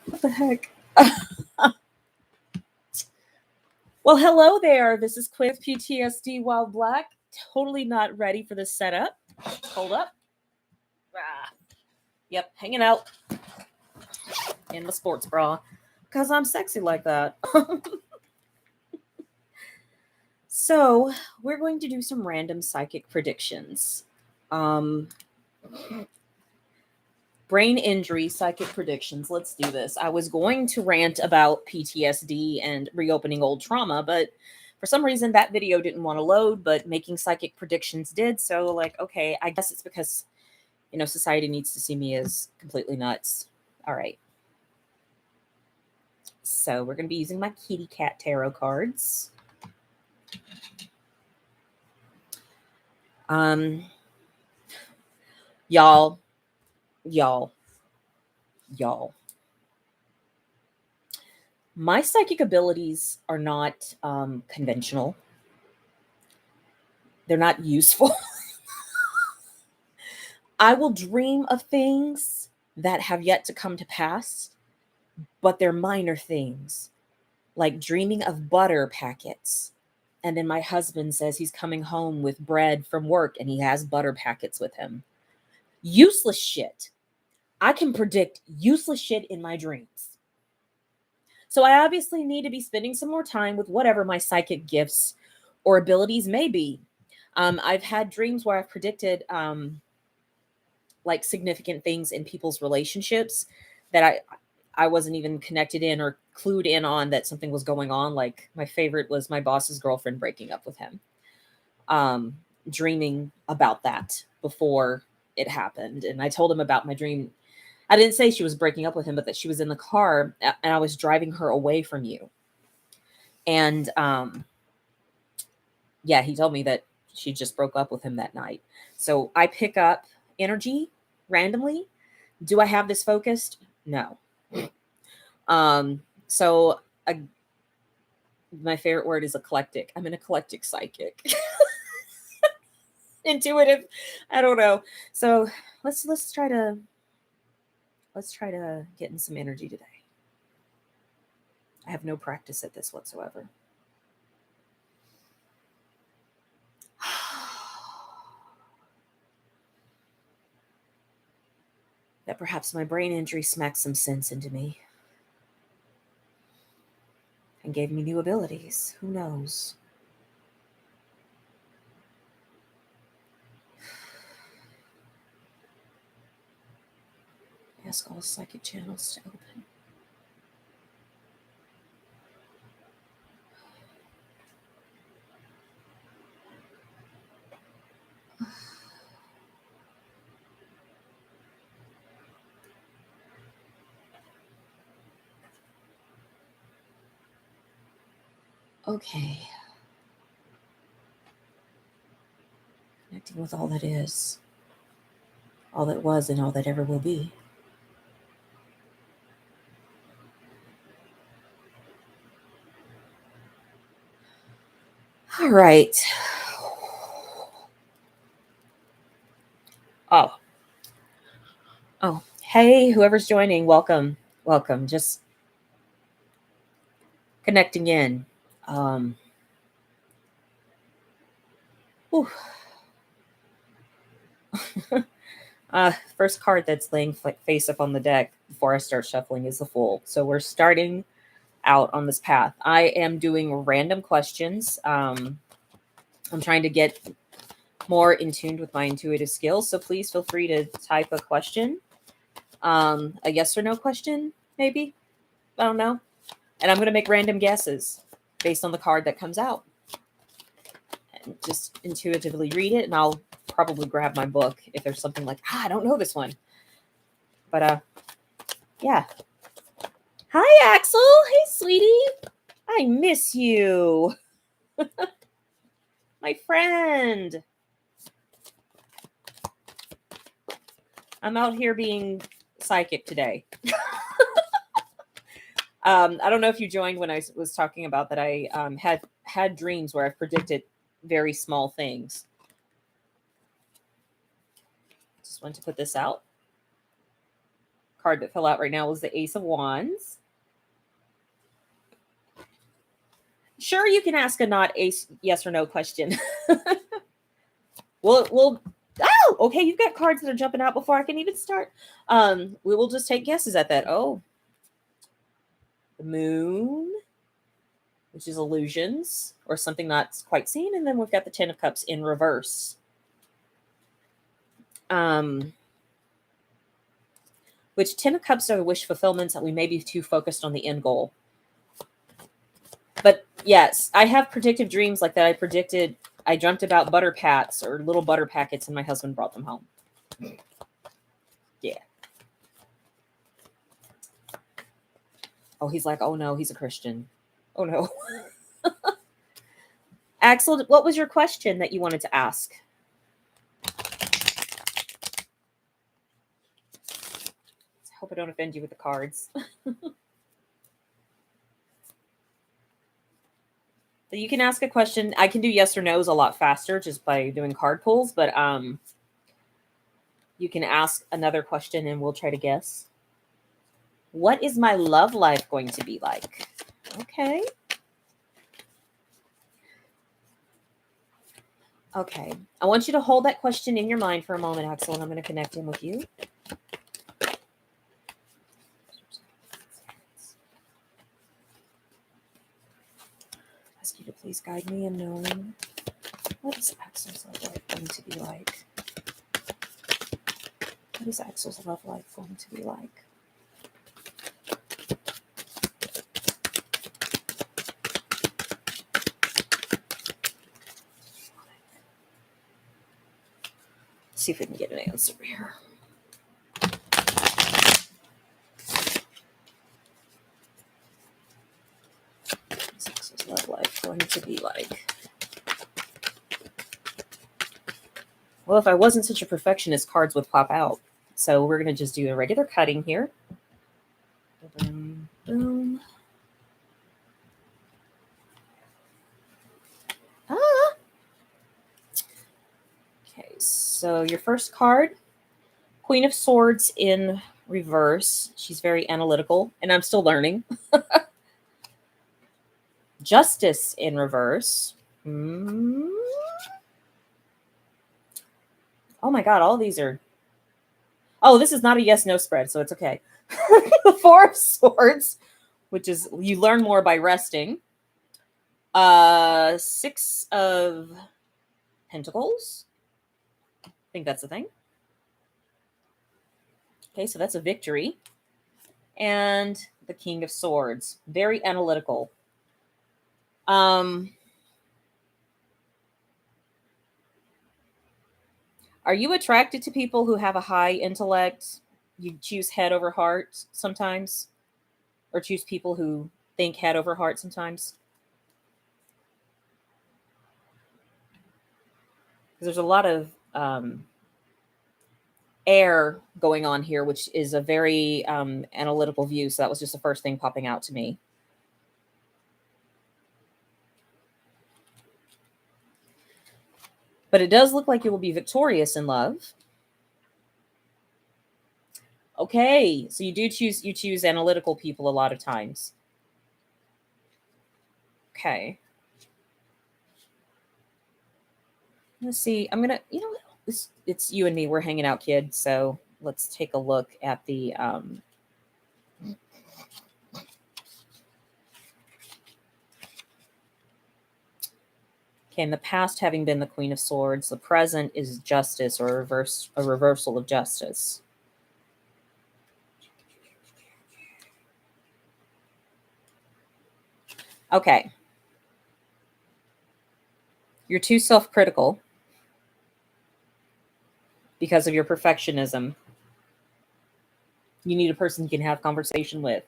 What the heck? Well, hello there. This is Quinn with PTSD While Black. Totally not ready for this setup. Hold up. Ah. Yep, hanging out in my sports bra because I'm sexy like that. So, we're going to do some random psychic predictions. Um, brain injury psychic predictions. Let's do this. I was going to rant about PTSD and reopening old trauma, but for some reason that video didn't want to load, but making psychic predictions did. So, like, okay, I guess it's because, society needs to see me as completely nuts. All right. So, we're going to be using my kitty cat tarot cards. Um, y'all. My psychic abilities are not conventional. They're not useful. I will dream of things that have yet to come to pass, but they're minor things, like dreaming of butter packets. And then my husband says he's coming home with bread from work and he has butter packets with him. Useless shit. I can predict useless shit in my dreams. So I obviously need to be spending some more time with whatever my psychic gifts or abilities may be. I've had dreams where I've predicted like significant things in people's relationships that I wasn't even connected in or clued in on that something was going on. Like my favorite was my boss's girlfriend breaking up with him. Dreaming about that before it happened. And I told him about my dream. I didn't say she was breaking up with him, but that she was in the car and I was driving her away from you. And yeah, he told me that she just broke up with him that night. So I pick up energy randomly. Do I have this focused? No. So my favorite word is eclectic. I'm an eclectic psychic. Intuitive. I don't know. So let's try to get in some energy today. I have no practice at this whatsoever. That perhaps my brain injury smacked some sense into me and gave me new abilities. Who knows? Ask all psychic channels to open. Okay. Connecting with all that is, all that was, and all that ever will be. All right. Oh, hey, whoever's joining, welcome. Welcome. Just connecting in. First card that's laying face up on the deck before I start shuffling is the Fool. So we're starting out on this path. I am doing random questions. I'm trying to get more in tune with my intuitive skills. So please feel free to type a question, a yes or no question, maybe. I don't know. And I'm going to make random guesses based on the card that comes out. And just intuitively read it, and I'll probably grab my book if there's something like, I don't know this one. But yeah. Hi, Axel. Hey, sweetie. I miss you. My friend. I'm out here being psychic today. I don't know if you joined when I was talking about that I had dreams where I've predicted very small things. Just want to put this out. card that fell out right now was the Ace of Wands. Sure, you can ask a not ace yes or no question. we'll oh, okay, you've got cards that are jumping out before I can even start. We will just take guesses at that. Oh, the Moon, which is illusions or something not quite seen, and then we've got the Ten of Cups in reverse. Which Ten of Cups are wish fulfillments that we may be too focused on the end goal. But yes, I have predictive dreams like that. I dreamt about butter pats or little butter packets, and my husband brought them home. Yeah. Oh, he's like, oh no, he's a Christian. Oh no. Axel, what was your question that you wanted to ask? I hope I don't offend you with the cards. So you can ask a question. I can do yes or no's a lot faster just by doing card pulls, but you can ask another question and we'll try to guess. What is my love life going to be like? Okay. Okay. I want you to hold that question in your mind for a moment, Axel, and I'm going to connect in with you. Ask you to please guide me in knowing what is Axel's love life going to be like? What is Axel's love life going to be like? Let's see if we can get an answer here. What is Axel's love life going to be like? Well, if I wasn't such a perfectionist, cards would pop out. So we're going to just do a regular cutting here. Boom, boom. Ah. Okay, so your first card, Queen of Swords in reverse. She's very analytical, and I'm still learning. Justice in reverse. Oh my God, all these are... Oh, this is not a yes-no spread, so it's okay. The Four of Swords, which is you learn more by resting. Six of Pentacles. I think that's the thing. Okay, so that's a victory. And the King of Swords. Very analytical. Are you attracted to people who have a high intellect? You choose head over heart sometimes? Or choose people who think head over heart sometimes? Because there's a lot of air going on here, which is a very analytical view. So that was just the first thing popping out to me. But it does look like you will be victorious in love. Okay, so you choose analytical people a lot of times. Okay. Let's see. I'm gonna, it's you and me. We're hanging out, kid. So let's take a look at the okay, in the past having been the Queen of Swords, the present is justice or a reversal of justice. Okay. You're too self-critical because of your perfectionism. You need a person you can have conversation with.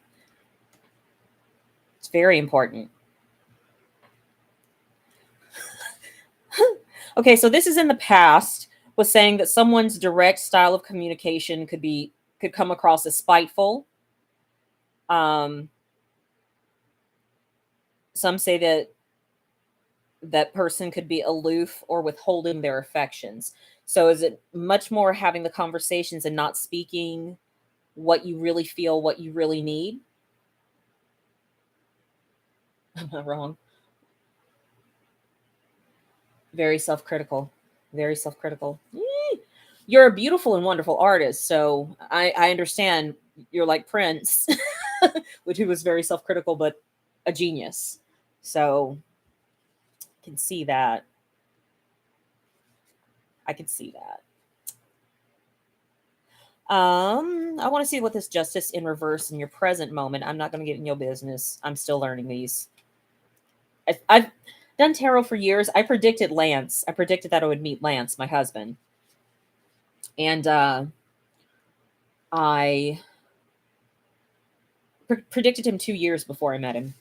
It's very important. Okay, so this is in the past, was saying that someone's direct style of communication could come across as spiteful. Some say that person could be aloof or withholding their affections. So is it much more having the conversations and not speaking what you really feel, what you really need. I'm not wrong. Very self-critical. Very self-critical. You're a beautiful and wonderful artist, so I understand you're like Prince, which he was very self-critical but a genius. So I can see that. I can see that. I want to see what this justice in reverse in your present moment. I'm not going to get in your business. I'm still learning these. I've done tarot for years. I predicted Lance. I predicted that I would meet Lance, my husband, and I predicted him 2 years before I met him.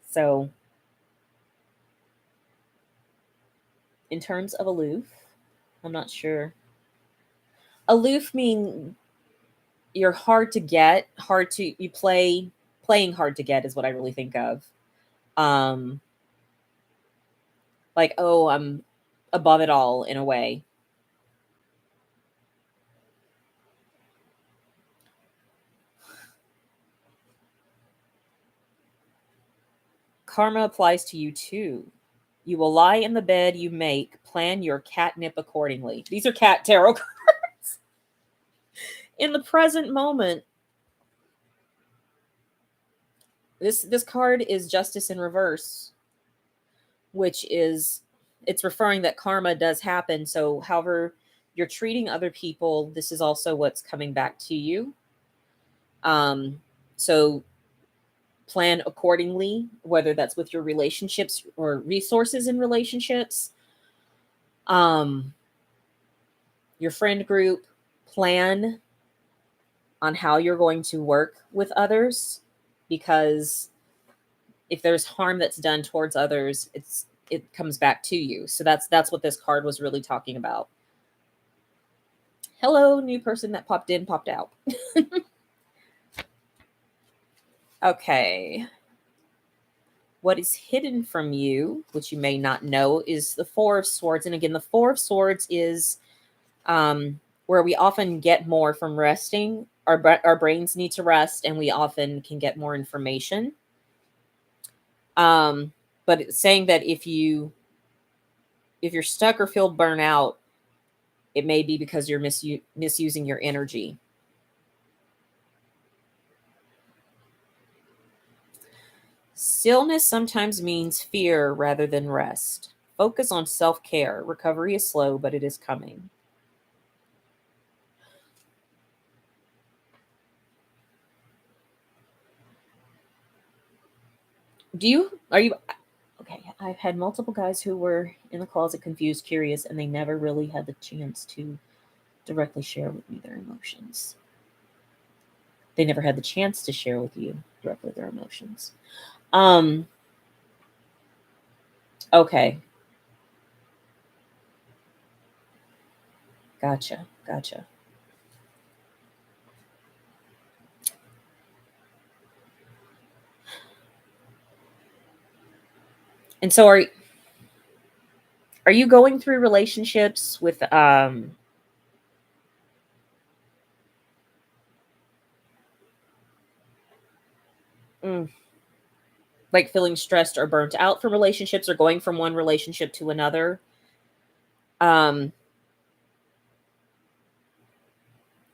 So, in terms of aloof, I'm not sure. Aloof mean you're hard to get, hard to you playing hard to get is what I really think of. Um, like, oh, I'm above it all in a way. Karma applies to you too. You will lie in the bed you make, plan your catnip accordingly. These are cat tarot cards. In the present moment, this card is justice in reverse, which is it's referring that karma does happen. So however you're treating other people, this is also what's coming back to you. So plan accordingly, whether that's with your relationships or resources in relationships. Um, your friend group, plan on how you're going to work with others, because if there's harm that's done towards others, it comes back to you. So that's what this card was really talking about. Hello, new person that popped in, popped out. Okay. What is hidden from you, which you may not know, is the Four of Swords. And again, the Four of Swords is where we often get more from resting. Our brains need to rest, and we often can get more information. But it's saying that if you're stuck or feel burnout, it may be because you're misusing your energy. Stillness sometimes means fear rather than rest. Focus on self-care. Recovery is slow, but it is coming. Are you okay? I've had multiple guys who were in the closet confused, curious, and they never really had the chance to directly share with me their emotions. They never had the chance to share with you directly their emotions. Um, okay. Gotcha. And so are you going through relationships with mm, like feeling stressed or burnt out from relationships, or going from one relationship to another? Um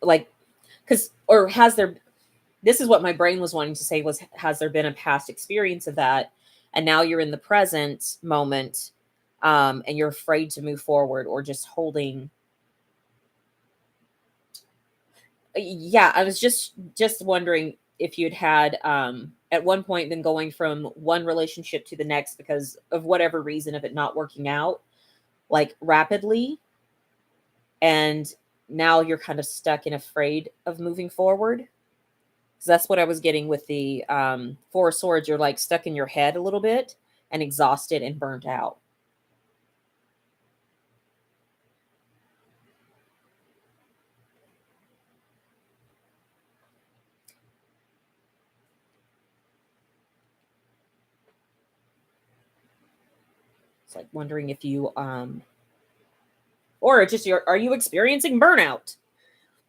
like cuz or has there this is what my brain was wanting to say was, has there been a past experience of that, and now you're in the present moment, and you're afraid to move forward, or just holding. Yeah, I was just wondering if you'd had at one point been going from one relationship to the next because of whatever reason of it not working out, like rapidly, and now you're kind of stuck and afraid of moving forward. So that's what I was getting with the Four of Swords. You're like stuck in your head a little bit and exhausted and burnt out. It's like wondering if you or just are you experiencing burnout?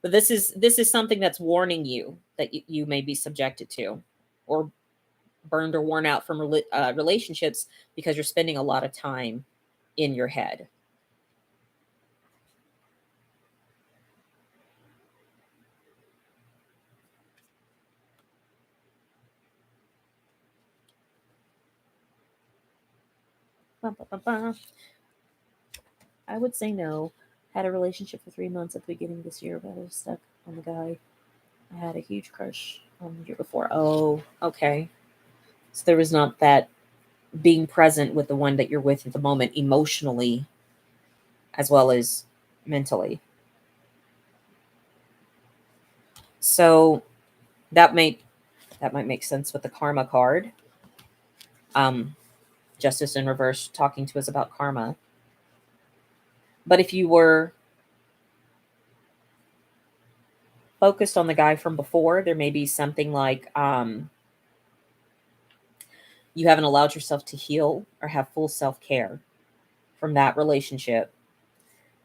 But this is something that's warning you that you may be subjected to, or burned or worn out from relationships because you're spending a lot of time in your head. Bum, bum, bum, bum. I would say no. Had a relationship for 3 months at the beginning of this year, but I was stuck on the guy I had a huge crush on the year before. Oh, okay. So there was not that being present with the one that you're with at the moment, emotionally as well as mentally. So that might make sense with the karma card. Um, Justice in reverse talking to us about karma. But if you were focused on the guy from before, there may be something like you haven't allowed yourself to heal or have full self-care from that relationship.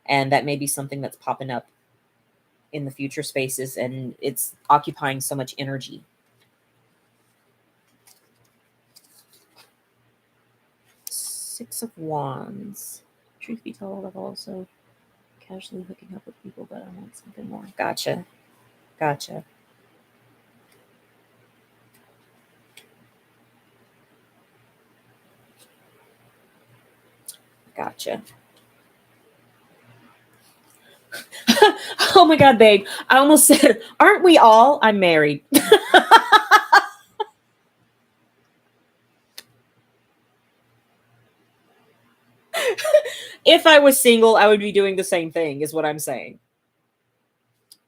And that may be something that's popping up in the future spaces, and it's occupying so much energy. Six of Wands. Truth be told, I've also casually hooking up with people, but I want something more. Gotcha. Gotcha. Gotcha. Oh my God, babe. I almost said, aren't we all? I'm married. If I was single, I would be doing the same thing, is what I'm saying.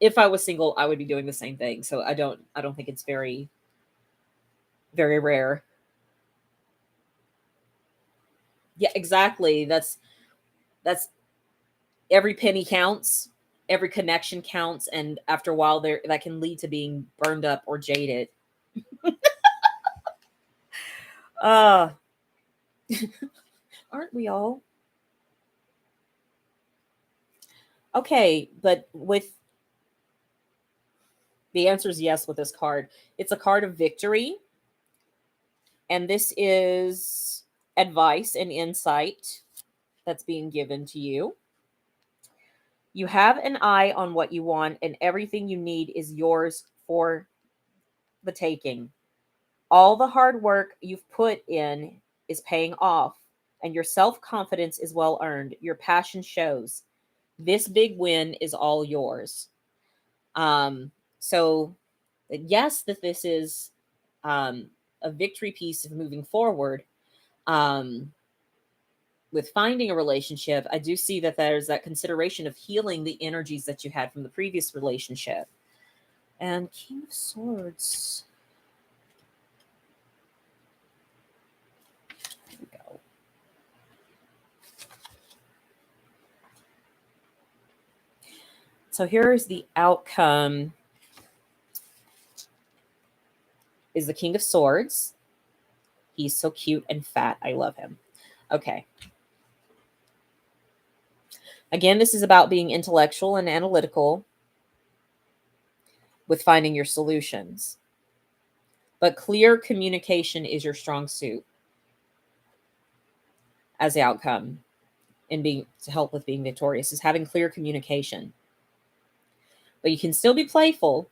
If I was single, I would be doing the same thing. So I don't think it's very, very rare. Yeah, exactly. That's every penny counts, every connection counts, and after a while there that can lead to being burned up or jaded. Uh aren't we all? Okay, but with the answer is yes with this card. It's a card of victory, and this is advice and insight that's being given to you. You have an eye on what you want, and everything you need is yours for the taking. All the hard work you've put in is paying off, and your self confidence is well earned. Your passion shows. This big win is all yours. So, yes, that this is um, a victory piece of moving forward. Um, with finding a relationship, I do see that there's that consideration of healing the energies that you had from the previous relationship. And King of Swords. Here we go. So here's the outcome. Is the King of Swords. He's so cute and fat. I love him. Okay. Again, this is about being intellectual and analytical with finding your solutions. But clear communication is your strong suit as the outcome in being to help with being victorious, is having clear communication. But you can still be playful,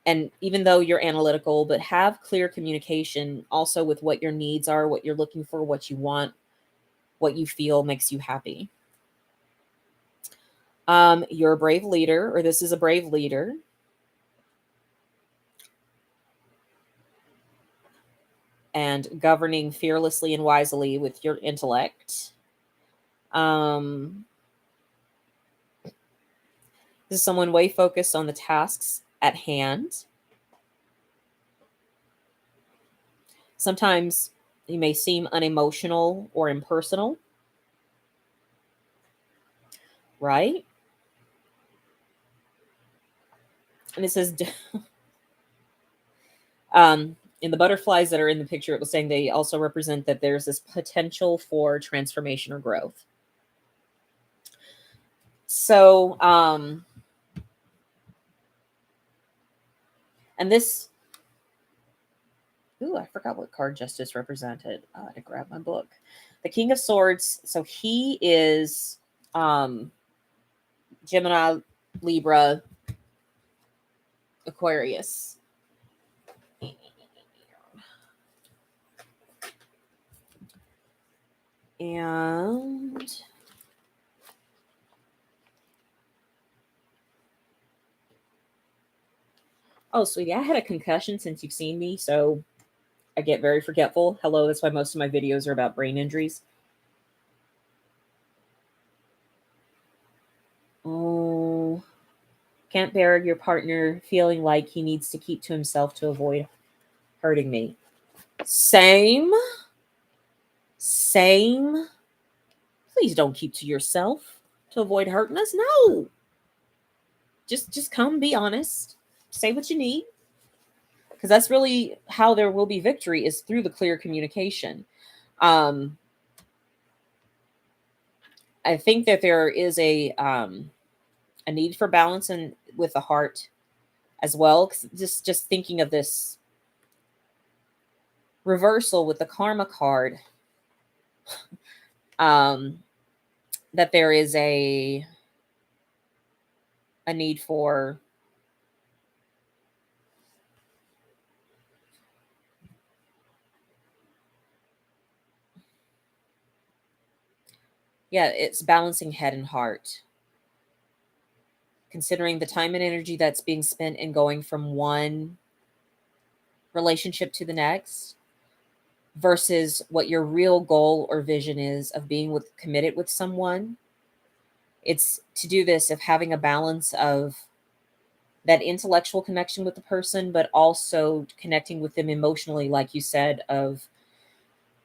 and even though you're analytical, but have clear communication also with what your needs are, what you're looking for, what you want, what you feel makes you happy. You're a brave leader, or this is a brave leader. And governing fearlessly and wisely with your intellect. Um, this is someone way focused on the tasks at hand. Sometimes you may seem unemotional or impersonal, right? And it says, in the butterflies that are in the picture, it was saying they also represent that there's this potential for transformation or growth. So, And this, ooh, I forgot what card Justice represented. To grab my book. The King of Swords. So he is Gemini, Libra, Aquarius. And oh, sweetie, I had a concussion since you've seen me, so I get very forgetful. Hello, that's why most of my videos are about brain injuries. Oh, can't bear your partner feeling like he needs to keep to himself to avoid hurting me. Same. Same. Please don't keep to yourself to avoid hurting us. No. Just come, be honest. Say what you need. Because that's really how there will be victory, is through the clear communication. I think that there is a need for balance and with the heart as well. Just thinking of this reversal with the karma card, that there is a need for it's balancing head and heart, considering the time and energy that's being spent in going from one relationship to the next versus what your real goal or vision is of being committed with someone. It's to do this of having a balance of that intellectual connection with the person, but also connecting with them emotionally, like you said, of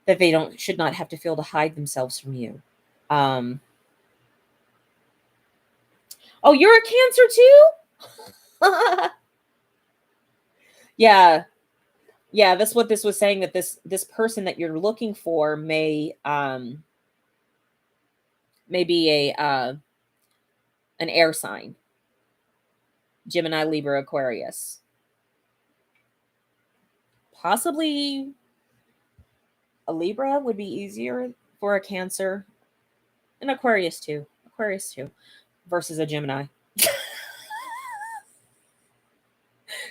that they should not have to feel to hide themselves from you. Oh, you're a Cancer too? Yeah. Yeah, that's what this was saying, that this person that you're looking for may be an air sign. Gemini, Libra, Aquarius. Possibly a Libra would be easier for a Cancer. And Aquarius too. Versus a Gemini.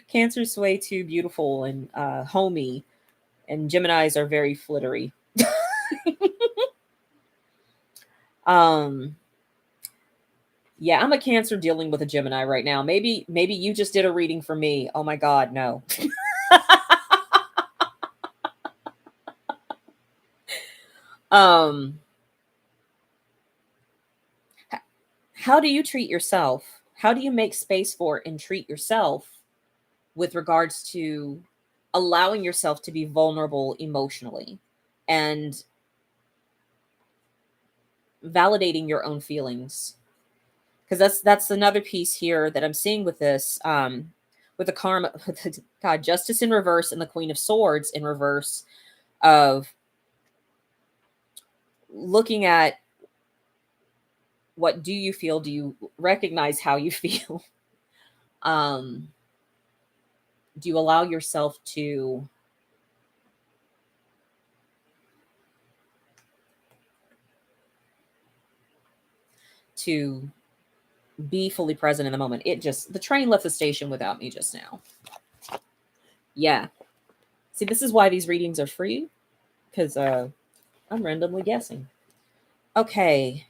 Cancer's way too beautiful and homey, and Geminis are very flittery. Yeah, I'm a Cancer dealing with a Gemini right now. Maybe you just did a reading for me. Oh my God, no. How do you treat yourself? How do you make space for and treat yourself with regards to allowing yourself to be vulnerable emotionally and validating your own feelings? Because that's another piece here that I'm seeing with this, with the karma, with the, God, Justice in reverse and the Queen of Swords in reverse, of looking at what do you feel? Do you recognize how you feel? Do you allow yourself to be fully present in the moment? The train left the station without me just now. Yeah. See, this is why these readings are free, because I'm randomly guessing. Okay.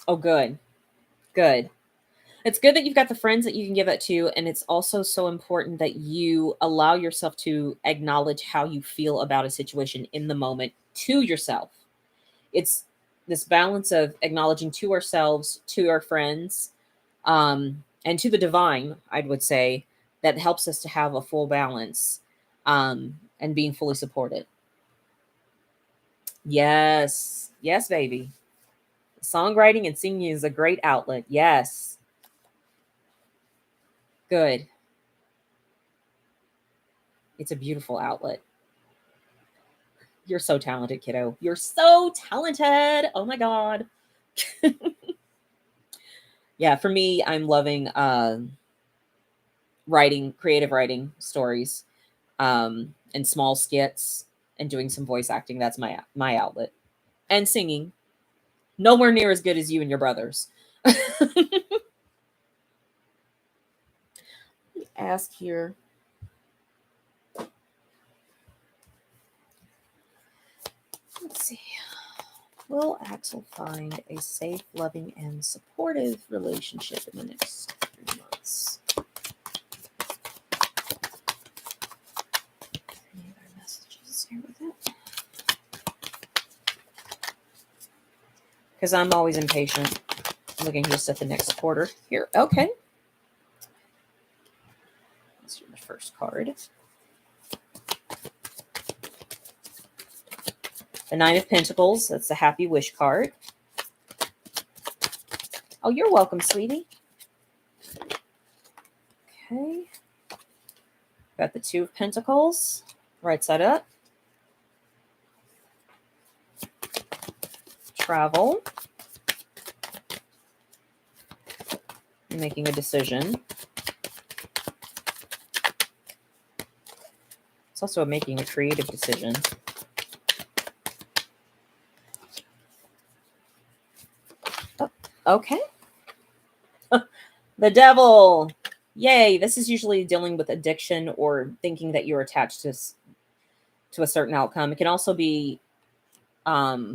Oh, good. Good. It's good that you've got the friends that you can give that to. And it's also so important that you allow yourself to acknowledge how you feel about a situation in the moment to yourself. It's this balance of acknowledging to ourselves, to our friends, and to the divine, I would say, that helps us to have a full balance, and being fully supported. Yes. Yes, baby. Songwriting and singing is a great outlet. Yes. Good. It's a beautiful outlet. You're so talented, kiddo. You're so talented. Oh my God. Yeah, for me, I'm loving creative writing stories, and small skits, and doing some voice acting. That's my outlet. And singing. Nowhere near as good as you and your brothers. Ask here. Let's see. Will Axel find a safe, loving, and supportive relationship in the next 3 months? Any other messages here with it? Because I'm always impatient. Looking just at the next quarter here. Okay. Let's do the first card. The Nine of Pentacles. That's the Happy Wish card. Oh, you're welcome, sweetie. Okay. Got the Two of Pentacles. Right side up. Travel. Making a decision. It's also making a creative decision. Oh, okay. The Devil. Yay. This is usually dealing with addiction or thinking that you're attached to a certain outcome. It can also be, that's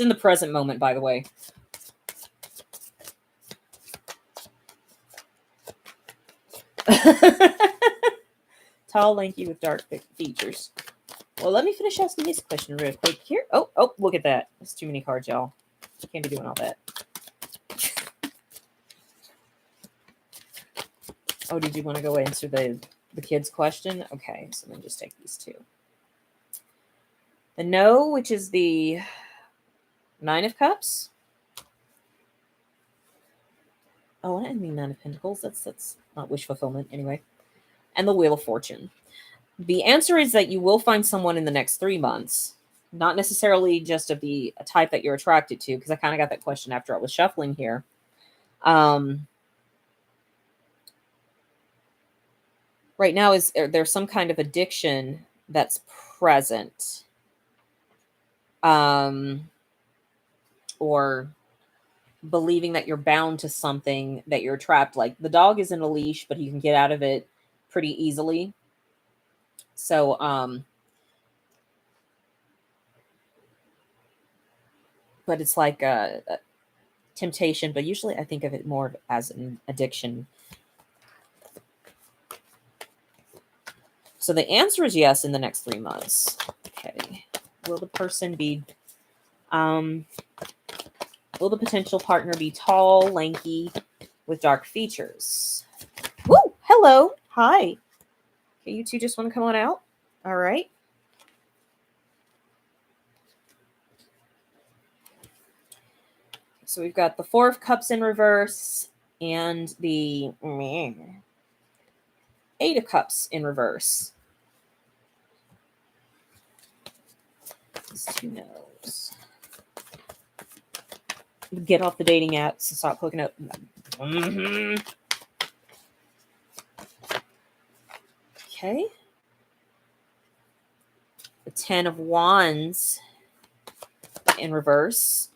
in the present moment, by the way. Tall, lanky, with dark features. Well, let me finish asking this question real quick here. Oh, look at that. That's too many cards, y'all. Can't be doing all that. Oh, did you want to go answer the kids' question? Okay, so then just take these two. The No, which is the Nine of Cups. Oh, I didn't mean Nine of Pentacles. That's not wish fulfillment anyway. And the Wheel of Fortune. The answer is that you will find someone in the next 3 months. Not necessarily just of a type that you're attracted to, because I kind of got that question after I was shuffling here. Right now, is there's some kind of addiction that's present, or believing that you're bound to something, that you're trapped. Like the dog is in a leash, but you can get out of it pretty easily. So, but it's like a temptation, but usually I think of it more as an addiction. So the answer is yes in the next 3 months. Okay. Will the person be, will the potential partner be tall, lanky, with dark features? Woo! Hello. Hi. Okay, you two just want to come on out? All right. So we've got the Four of Cups in reverse and the Eight of Cups in reverse. These two no's. Get off the dating apps and stop hooking up. Okay. The Ten of Wands in reverse.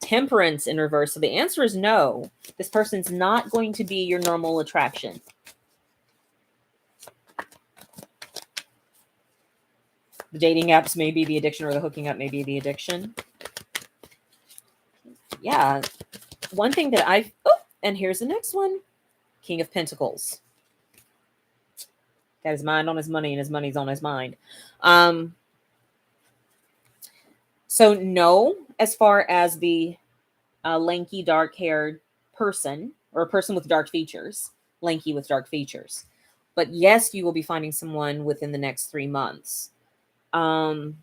Temperance in reverse. So the answer is no. This person's not going to be your normal attraction. The dating apps may be the addiction, or the hooking up may be the addiction. Yeah. One thing that and here's the next one. King of Pentacles. Got his mind on his money, and his money's on his mind. So no, as far as the lanky, dark-haired person, or a person with dark features, lanky with dark features. But yes, you will be finding someone within the next 3 months. Something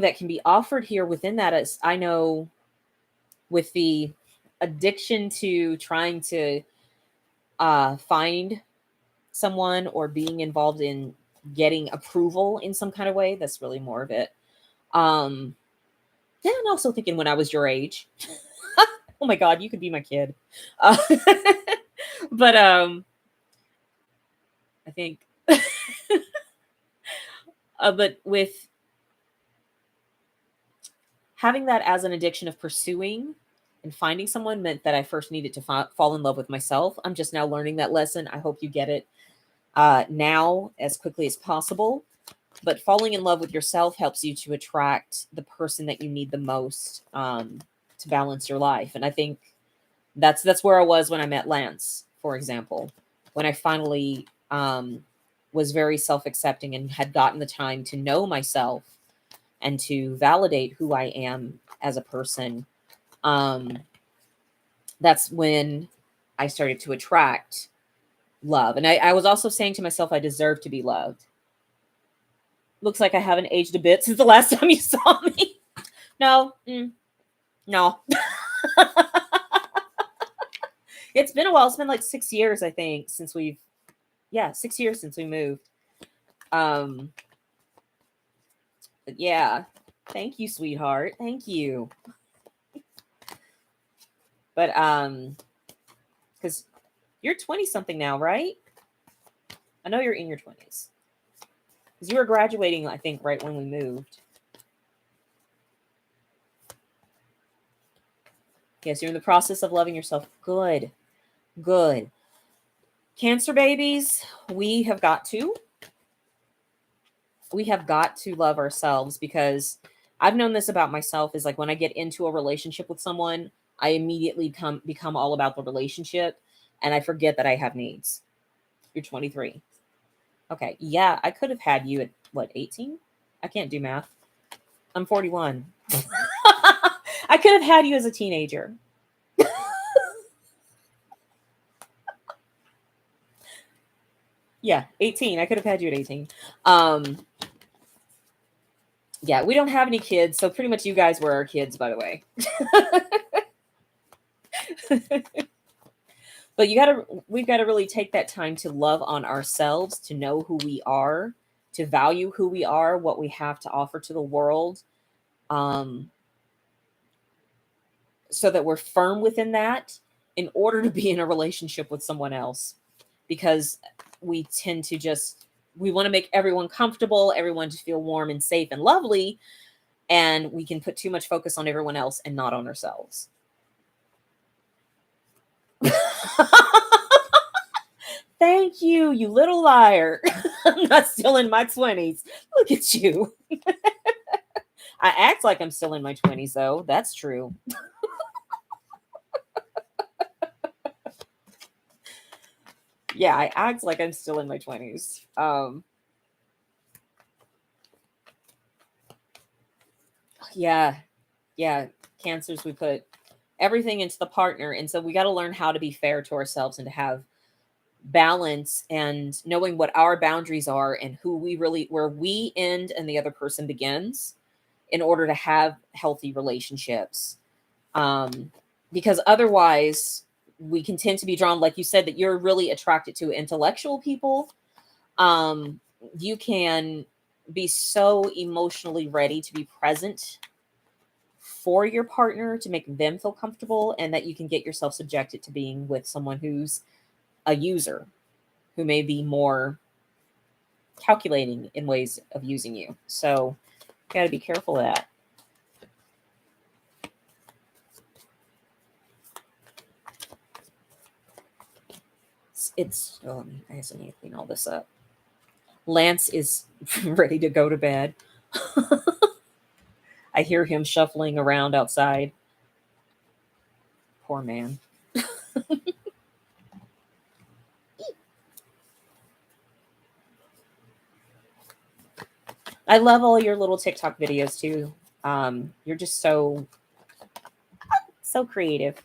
that can be offered here within that is, I know with the addiction to trying to find someone or being involved in getting approval in some kind of way, that's really more of it. Yeah, and also thinking when I was your age. Oh my God, you could be my kid. Uh, but I think, but with having that as an addiction of pursuing and finding someone meant that I first needed to fall in love with myself. I'm just now learning that lesson. I hope you get it now as quickly as possible. But falling in love with yourself helps you to attract the person that you need the most to balance your life. And I think that's where I was when I met Lance, for example, when I finally was very self-accepting and had gotten the time to know myself and to validate who I am as a person. That's when I started to attract love. And I was also saying to myself, I deserve to be loved. Looks like I haven't aged a bit since the last time you saw me. No, no. It's been a while. It's been like 6 years, I think, since 6 years since we moved. But yeah, thank you, sweetheart. Thank you. But because you're 20 something now, right? I know you're in your 20s. Because you were graduating, I think, right when we moved. Yes, you're in the process of loving yourself. Good. Good. Cancer babies, we have got to love ourselves, because I've known this about myself is like when I get into a relationship with someone, I immediately become all about the relationship and I forget that I have needs. You're 23. Okay. Yeah, I could have had you at what, 18? I can't do math. I'm 41. I could have had you as a teenager. Yeah, 18. I could have had you at 18. Yeah, we don't have any kids, so pretty much you guys were our kids, by the way. But we've got to really take that time to love on ourselves, to know who we are, to value who we are, what we have to offer to the world, so that we're firm within that in order to be in a relationship with someone else. Because we tend to we want to make everyone comfortable, everyone to feel warm and safe and lovely, and we can put too much focus on everyone else and not on ourselves. Thank you, you little liar. I'm not still in my 20s. Look at you. I act like I'm still in my 20s, though. That's true. Yeah, I act like I'm still in my 20s. Yeah. Cancers, we put everything into the partner. And so we got to learn how to be fair to ourselves and to have balance and knowing what our boundaries are and where we end and the other person begins in order to have healthy relationships. Because otherwise we can tend to be drawn, like you said, that you're really attracted to intellectual people. You can be so emotionally ready to be present for your partner to make them feel comfortable, and that you can get yourself subjected to being with someone who's a user, who may be more calculating in ways of using you. So you got to be careful of that. I guess I need to clean all this up. Lance is ready to go to bed. I hear him shuffling around outside. Poor man. I love all your little TikTok videos too. You're just so creative.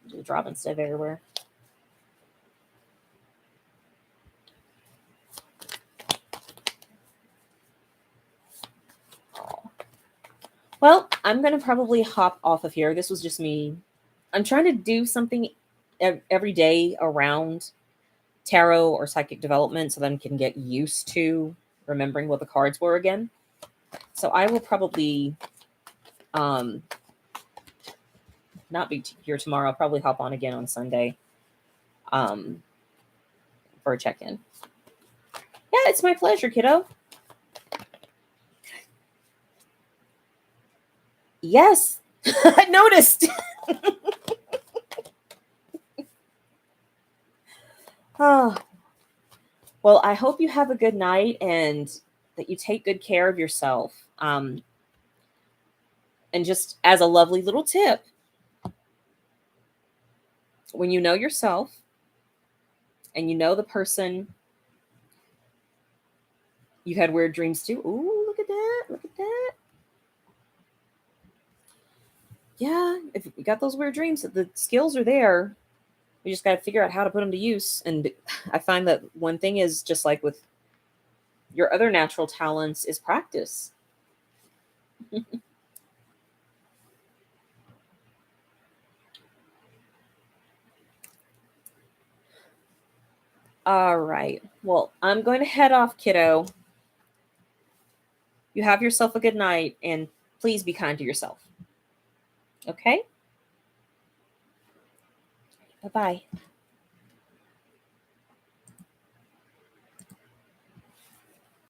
Just dropping stuff everywhere. Well, I'm going to probably hop off of here. This was just me. I'm trying to do something every day around tarot or psychic development so that I can get used to remembering what the cards were again. So I will probably Not be here tomorrow. I'll probably hop on again on Sunday for a check-in. Yeah, it's my pleasure, kiddo. Yes, I noticed. Oh, well, I hope you have a good night and that you take good care of yourself. And just as a lovely little tip, when you know yourself and you know the person you've had weird dreams to, ooh, look at that, look at that. Yeah, if you got those weird dreams, the skills are there. We just got to figure out how to put them to use. And I find that one thing is just like with your other natural talents is practice. All right. Well, I'm going to head off, kiddo. You have yourself a good night and please be kind to yourself. Okay? Bye bye.